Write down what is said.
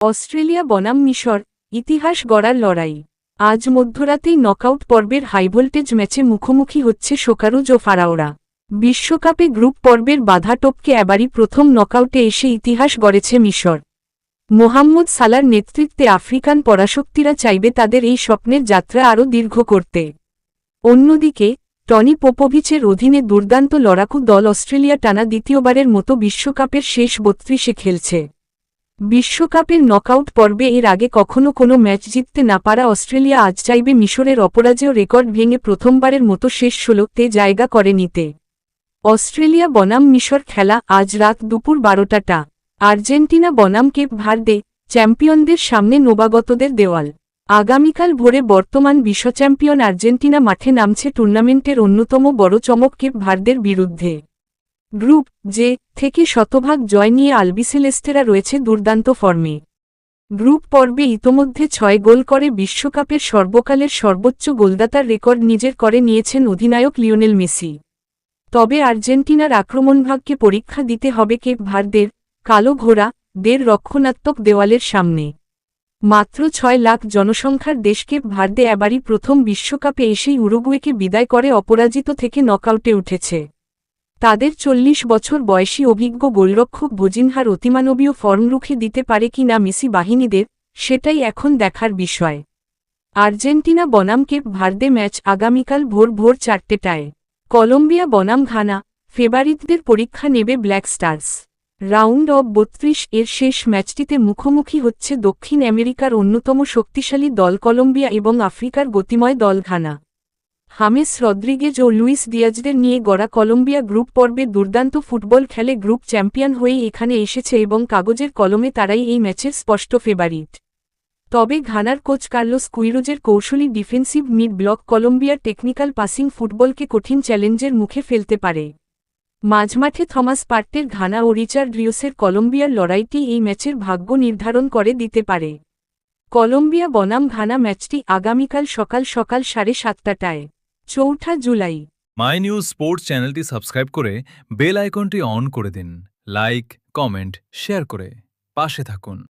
Australia বনাম মিশর, ইতিহাস গড়ার লড়াই। আজ মধ্যরাতেই নকআউট পর্বের হাইভোল্টেজ ম্যাচে মুখোমুখি হচ্ছে সোকারুজ ও ফারাওরা। বিশ্বকাপে গ্রুপ পর্বের বাধা টপকে এবারই প্রথম নকআউটে এসে ইতিহাস গড়েছে মিশর। মোহাম্মদ সালার নেতৃত্বে আফ্রিকান পরাশক্তিরা চাইবে তাদের এই স্বপ্নের যাত্রা আরও দীর্ঘ করতে। অন্যদিকে টনি পোপোভিচের অধীনে দুর্দান্ত লড়াকু দল অস্ট্রেলিয়া টানা দ্বিতীয়বারের মতো বিশ্বকাপের শেষ ৩২-এ খেলছে। বিশ্বকাপের নকআউট পর্বে এর আগে কখনো কোনো ম্যাচ জিততে না পারা অস্ট্রেলিয়া আজ চাইবে মিশরের অপরাজেয় রেকর্ড ভেঙে প্রথমবারের মতো শেষ ১৬তে জায়গা করে নিতে। অস্ট্রেলিয়া বনাম মিশর খেলা আজ রাত দুপুর ১২টা। আর্জেন্টিনা বনাম কেপ ভার্দে, চ্যাম্পিয়নদের সামনে নবাগতদের দেওয়াল। আগামীকাল ভোরে বর্তমান বিশ্বচ্যাম্পিয়ন আর্জেন্টিনা মাঠে নামছে টুর্নামেন্টের অন্যতম বড় চমক কেপ ভার্দের বিরুদ্ধে। গ্রুপ জে থেকে শতভাগ জয় নিয়ে আলবিসেলেস্তেরা রয়েছে দুর্দান্ত ফর্মে। গ্রুপ পর্বে ইতোমধ্যে ৬ গোল করে বিশ্বকাপের সর্বকালের সর্বোচ্চ গোলদাতার রেকর্ড নিজের করে নিয়েছেন অধিনায়ক লিওনেল মেসি। তবে আর্জেন্টিনার আক্রমণভাগকে পরীক্ষা দিতে হবে কেপ ভার্দের কালো ঘোড়া দের রক্ষণাত্মক দেওয়ালের সামনে। মাত্র ৬ লাখ জনসংখ্যার দেশ কেপ ভার্দে এবারই প্রথম বিশ্বকাপে এসেই উরুগুয়েকে বিদায় করে অপরাজিত থেকে নকআউটে উঠেছে। তাদের ৪০ বছর বয়সী অভিজ্ঞ গোলরক্ষক বোজিনহার অতিমানবীয় ফর্ম রুখে দিতে পারে কি না মেসি বাহিনীদের, সেটাই এখন দেখার বিষয়। আর্জেন্টিনা বনাম কেপ ভার্দে ম্যাচ আগামীকাল ভোর ৪টায়। কলম্বিয়া বনাম ঘানা, ফেভারিটদের পরীক্ষা নেবে ব্ল্যাক স্টার্স। রাউন্ড অব ৩২ এর শেষ ম্যাচটিতে মুখোমুখি হচ্ছে দক্ষিণ আমেরিকার অন্যতম শক্তিশালী দল কলম্বিয়া এবং আফ্রিকার গতিময় দল ঘানা। হামেস রদ্রিগেজ ও লুইস দিয়াজদের নিয়ে গড়া কলম্বিয়া গ্রুপ পর্বে দুর্দান্ত ফুটবল খেলে গ্রুপ চ্যাম্পিয়ন হয়েই এখানে এসেছে এবং কাগজের কলমে তারাই এই ম্যাচের স্পষ্ট ফেভারিট। তবে ঘানার কোচ কার্লোস কুইরোজের কৌশলী ডিফেন্সিভ মিড ব্লক কলম্বিয়ার টেকনিক্যাল পাসিং ফুটবলকে কঠিন চ্যালেঞ্জের মুখে ফেলতে পারে। মাঝমাঠে থমাস পার্টের ঘানা ও রিচার্ড রিওসের কলম্বিয়ার লড়াইটি এই ম্যাচের ভাগ্য নির্ধারণ করে দিতে পারে। কলম্বিয়া বনাম ঘানা ম্যাচটি আগামীকাল সকাল ৭:৩০টায়। ৪ঠা জুলাই। মাই নিউজ স্পোর্টস চ্যানেলটি সাবস্ক্রাইব করে বেল আইকনটি অন করে দিন। লাইক, কমেন্ট, শেয়ার করে পাশে থাকুন।